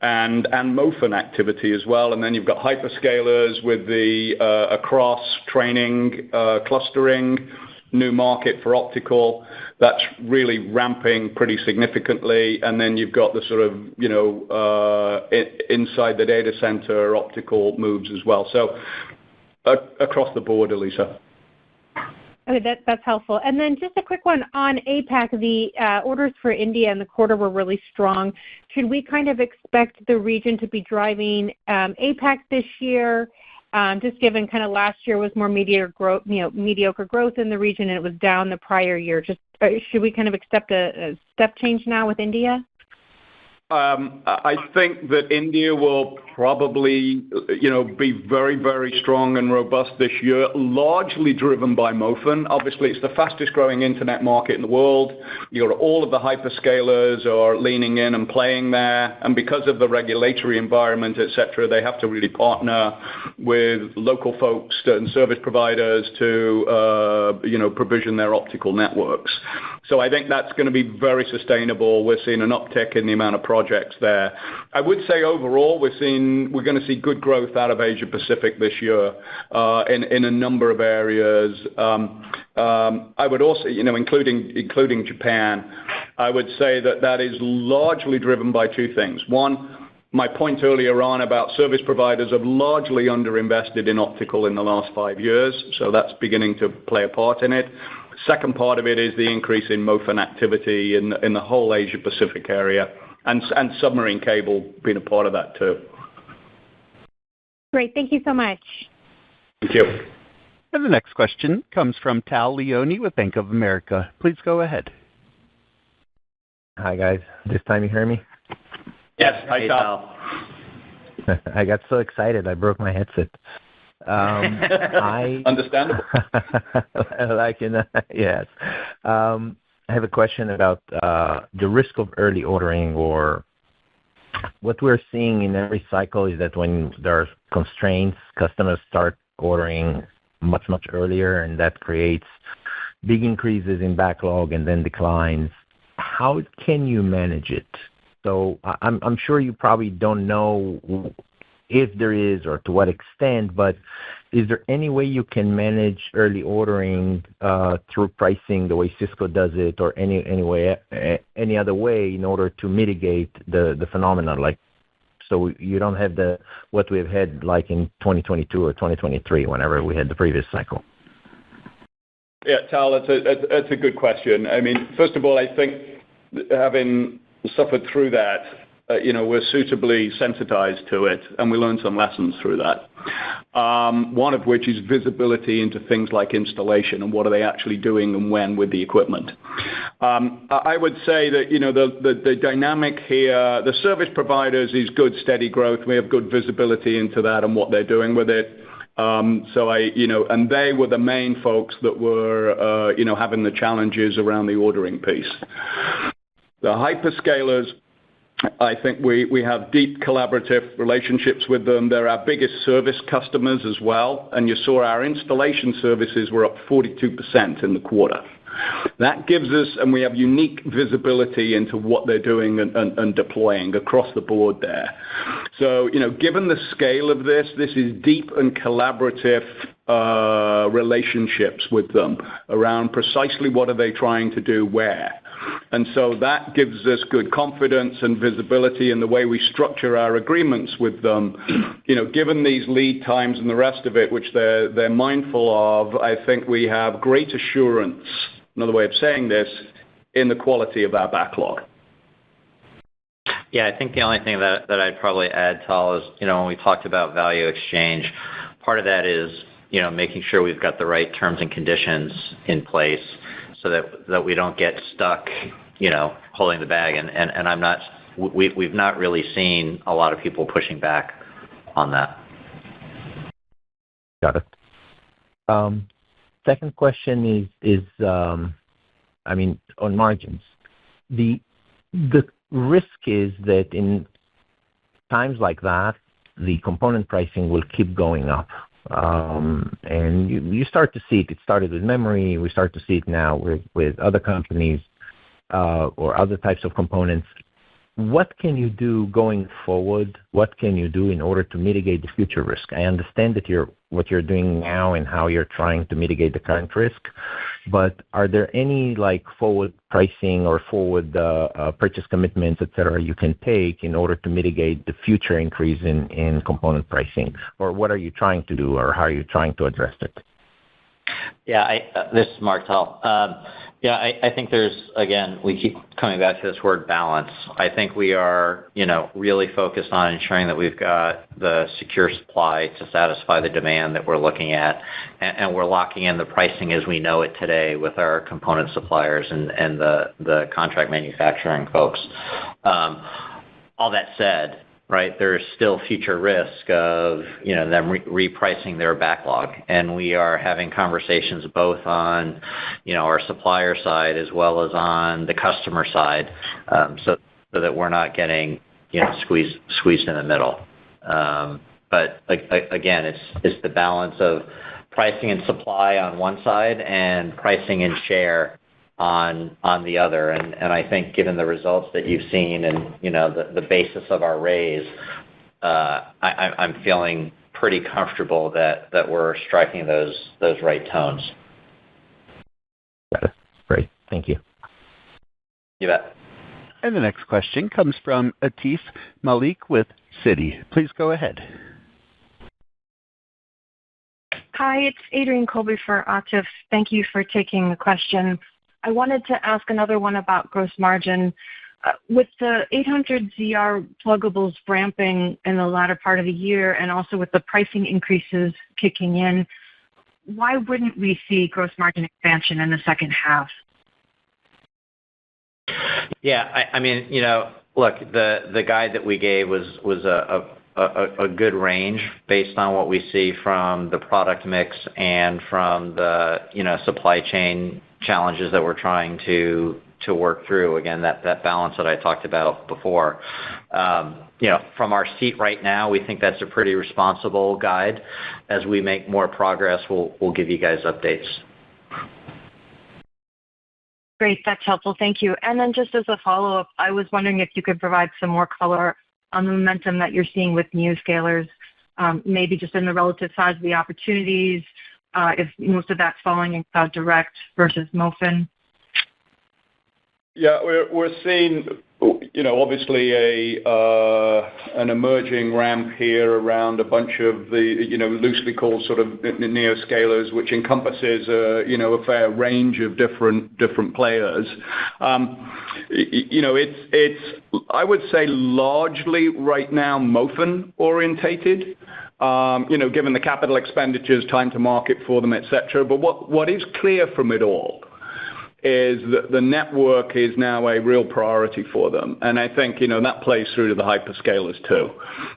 and MOFN activity as well. And then you've got hyperscalers with the across training, clustering, new market for optical. That's really ramping pretty significantly. And then you've got the sort of, inside the data center optical moves as well. So across the board, Elisa. Okay, that's helpful. And then just a quick one on APAC. The orders for India in the quarter were really strong. Should we kind of expect the region to be driving APAC this year? Just given kind of last year was more mediocre growth in the region, and it was down the prior year. Just should we kind of accept a step change now with India? I think that India will probably, be very, very strong and robust this year, largely driven by MOFN. Obviously, it's the fastest growing internet market in the world. All of the hyperscalers are leaning in and playing there. And because of the regulatory environment, et cetera, they have to really partner with local folks and service providers to, provision their optical networks. So I think that's going to be very sustainable. We're seeing an uptick in the amount of projects there. I would say overall, we're going to see good growth out of Asia Pacific this year in a number of areas. I would also, including Japan, I would say that is largely driven by two things. One, my point earlier on about service providers have largely underinvested in optical in the last 5 years, so that's beginning to play a part in it. Second part of it is the increase in MOFN activity in the whole Asia Pacific area, and submarine cable being a part of that too. Great. Thank you so much. Thank you. And the next question comes from Tal Leone with Bank of America. Please go ahead. Hi, guys. This time you hear me? Yes. Hi, Tal. I got so excited I broke my headset. Understandable. Yes. I have a question about the risk of early ordering, or what we're seeing in every cycle is that when there are constraints, customers start ordering much, much earlier, and that creates big increases in backlog and then declines. How can you manage it? So I'm sure you probably don't know if there is or to what extent, but is there any way you can manage early ordering through pricing the way Cisco does it, or any other way in order to mitigate the phenomenon, like so you don't have what we've had like in 2022 or 2023 whenever we had the previous cycle? Yeah, Tal, that's a good question. I mean, first of all, I think having suffered through that, we're suitably sensitized to it, and we learned some lessons through that. One of which is visibility into things like installation and what are they actually doing and when with the equipment. I would say that the dynamic here, the service providers is good, steady growth. We have good visibility into that and what they're doing with it. And they were the main folks that were having the challenges around the ordering piece. The hyperscalers, I think we have deep collaborative relationships with them. They're our biggest service customers as well. And you saw our installation services were up 42% in the quarter. That gives us, and we have unique visibility into what they're doing and deploying across the board there. So, given the scale of this is deep and collaborative relationships with them around precisely what are they trying to do where. And so that gives us good confidence and visibility in the way we structure our agreements with them. Given these lead times and the rest of it, which they're mindful of, I think we have great assurance, another way of saying this, in the quality of our backlog. Yeah, I think the only thing that I'd probably add, Tal, is, when we talked about value exchange, part of that is, making sure we've got the right terms and conditions in place so that we don't get stuck, holding the bag. And we've not really seen a lot of people pushing back on that. Got it. Second question is on margins. The risk is that in times like that, the component pricing will keep going up. And you start to see it. It started with memory. We start to see it now with other companies or other types of components. What can you do going forward? What can you do in order to mitigate the future risk? I understand that what you're doing now and how you're trying to mitigate the current risk, but are there any forward pricing or forward purchase commitments, et cetera, you can take in order to mitigate the future increase in component pricing? Or what are you trying to do, or how are you trying to address it? Yeah, this is Mark, Tal. I think again, we keep coming back to this word balance. I think we are, really focused on ensuring that we've got the secure supply to satisfy the demand that we're looking at. And we're locking in the pricing as we know it today with our component suppliers and the contract manufacturing folks. All that said, right, there's still future risk of, them repricing their backlog. And we are having conversations both on, our supplier side as well as on the customer side, so that we're not getting, squeezed in the middle. But again, it's the balance of pricing and supply on one side and pricing and share on the other. And I think given the results that you've seen and, the basis of our raise, I'm feeling pretty comfortable that we're striking those right tones. Got it. Great. Thank you. You bet. And the next question comes from Atif Malik with Citi. Please go ahead. Hi, it's Adrienne Colby for Atif. Thank you for taking the question. I wanted to ask another one about gross margin. With the 800ZR pluggables ramping in the latter part of the year and also with the pricing increases kicking in, why wouldn't we see gross margin expansion in the second half? Yeah, I mean, look, the guide that we gave was a good range based on what we see from the product mix and from the, supply chain challenges that we're trying to work through. Again, that balance that I talked about before. From our seat right now, we think that's a pretty responsible guide. As we make more progress, we'll give you guys updates. Great. That's helpful. Thank you. And then just as a follow-up, I was wondering if you could provide some more color on the momentum that you're seeing with neoscalers, maybe just in the relative size of the opportunities, if most of that's falling in cloud direct versus MOFN. Yeah, we're seeing, obviously an emerging ramp here around a bunch of the, loosely called sort of neoscalers, which encompasses, a fair range of different players. It's I would say largely right now MOFN orientated. Given the capital expenditures, time to market for them, et cetera. But what is clear from it all is that the network is now a real priority for them. And I think, that plays through to the hyperscalers too.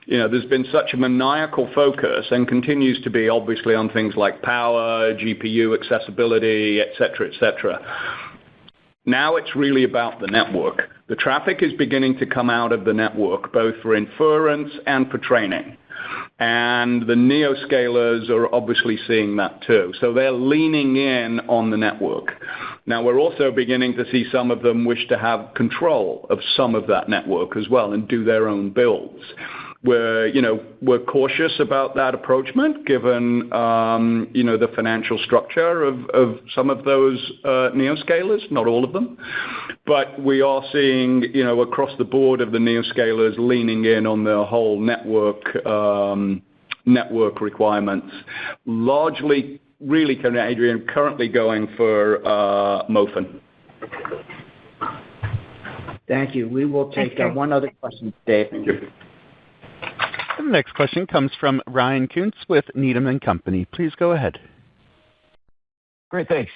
There's been such a maniacal focus and continues to be obviously on things like power, GPU accessibility, et cetera, et cetera. Now it's really about the network. The traffic is beginning to come out of the network, both for inference and for training. And the neoscalers are obviously seeing that too. So they're leaning in on the network. Now, we're also beginning to see some of them wish to have control of some of that network as well and do their own builds. We're cautious about that approachment given, the financial structure of some of those neoscalers, not all of them. But we are seeing, across the board of the neoscalers leaning in on their whole network requirements, largely, really, Adrian, currently going for MOFN. Thank you. We will take one other question, Dave. Thank you. The next question comes from Ryan Koontz with Needham & Company. Please go ahead. Great, thanks.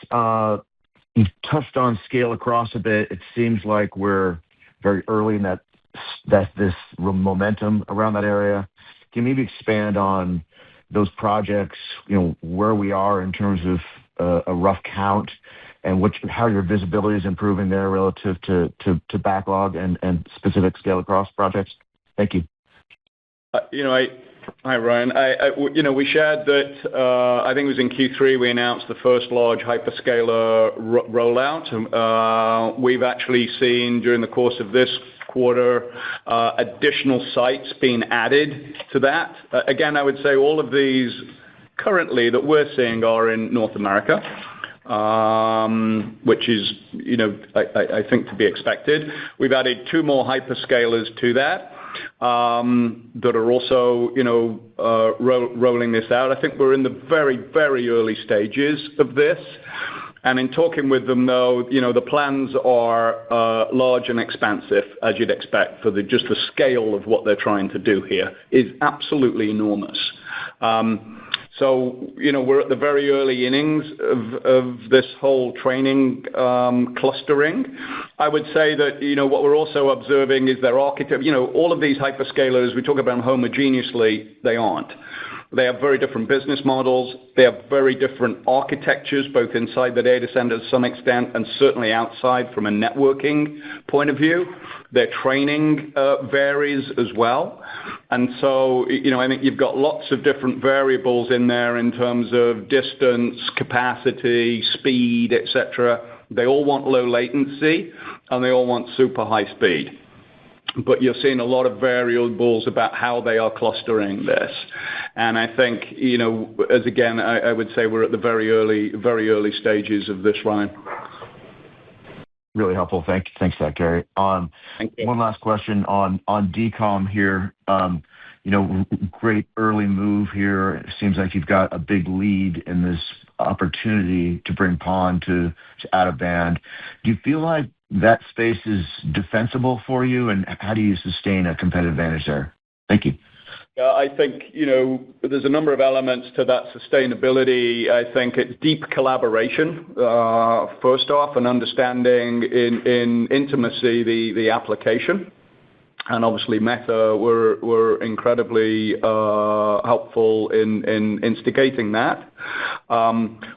You've touched on scale across a bit. It seems like we're very early in that this momentum around that area. Can you maybe expand on those projects, where we are in terms of a rough count and how your visibility is improving there relative to backlog and specific scale across projects? Thank you. Hi, Ryan. We shared that, I think it was in Q3, we announced the first large hyperscaler rollout. We've actually seen during the course of this quarter, additional sites being added to that. Again, I would say all of these currently that we're seeing are in North America, which is, I think to be expected. We've added 2 more hyperscalers to that. That are also, rolling this out. I think we're in the very, very early stages of this. And in talking with them, though, the plans are large and expansive, as you'd expect, for just the scale of what they're trying to do here is absolutely enormous. So, we're at the very early innings of this whole training clustering. I would say that, what we're also observing is their architecture. All of these hyperscalers, we talk about them homogeneously, they aren't. They have very different business models. They have very different architectures, both inside the data center to some extent and certainly outside from a networking point of view. Their training varies as well. And so, I think you've got lots of different variables in there in terms of distance, capacity, speed, etc. They all want low latency, and they all want super high speed. But you're seeing a lot of variables about how they are clustering this. And I think, I would say we're at the very early stages of this, Ryan. Really helpful. Thanks for that, Gary. Thank you. One last question on DCOM here. Great early move here. It seems like you've got a big lead in this opportunity to bring PON to out-of-band. Do you feel like that space is defensible for you, and how do you sustain a competitive advantage there? Thank you. Yeah, I think, there's a number of elements to that sustainability. I think it's deep collaboration, first off, and understanding in intimacy the application. And obviously Meta were incredibly helpful in instigating that.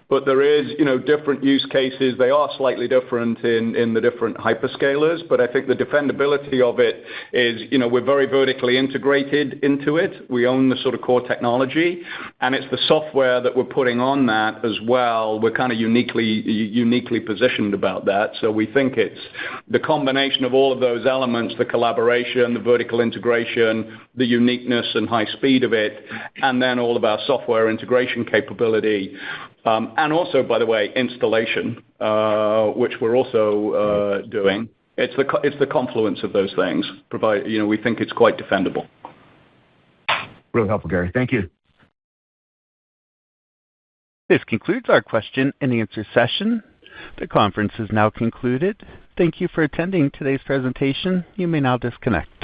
But there is, different use cases. They are slightly different in the different hyperscalers, but I think the defendability of it is, we're very vertically integrated into it. We own the sort of core technology, and it's the software that we're putting on that as well. We're kind of uniquely positioned about that. So we think it's the combination of all of those elements, the collaboration, the vertical integration, the uniqueness and high speed of it, and then all of our software integration capability. And also, by the way, installation, which we're also doing. It's the confluence of those things. We think it's quite defendable. Really helpful, Gary. Thank you. This concludes our question and answer session. The conference is now concluded. Thank you for attending today's presentation. You may now disconnect.